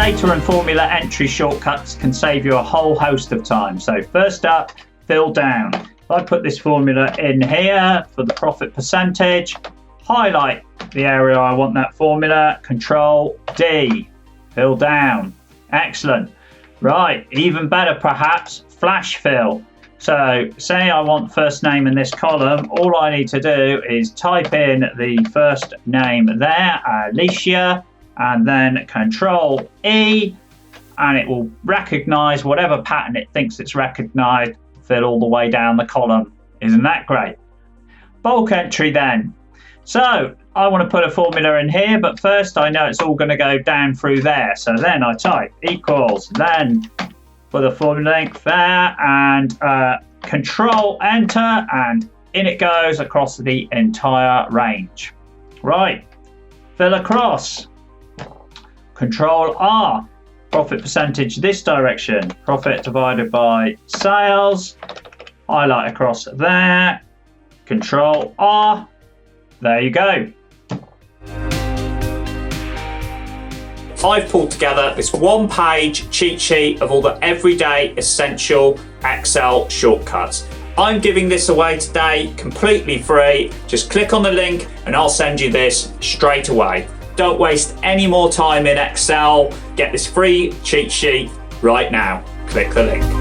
Data and formula entry shortcuts can save you a whole host of time. So first up, fill down. If I put this formula in here for the profit percentage, highlight the area I want that formula, Control D, fill down. Excellent. Right, even better perhaps, flash fill. So say I want first name in this column, all I need to do is type in the first name there, Alicia, and then Control E, and it will recognize whatever pattern it thinks it's recognized, fill all the way down the column. Isn't that great? Bulk entry then. So I want to put a formula in here, but first I know it's all going to go down through there. So then I type equals, then put the formula length there, and Control Enter, and in it goes across the entire range. Right, fill across. Control R, profit percentage this direction, profit divided by sales, highlight across there, Control R, there you go. I've pulled together this one-page cheat sheet of all the everyday essential Excel shortcuts. I'm giving this away today completely free. Just click on the link and I'll send you this straight away. Don't waste any more time in Excel. Get this free cheat sheet right now. Click the link.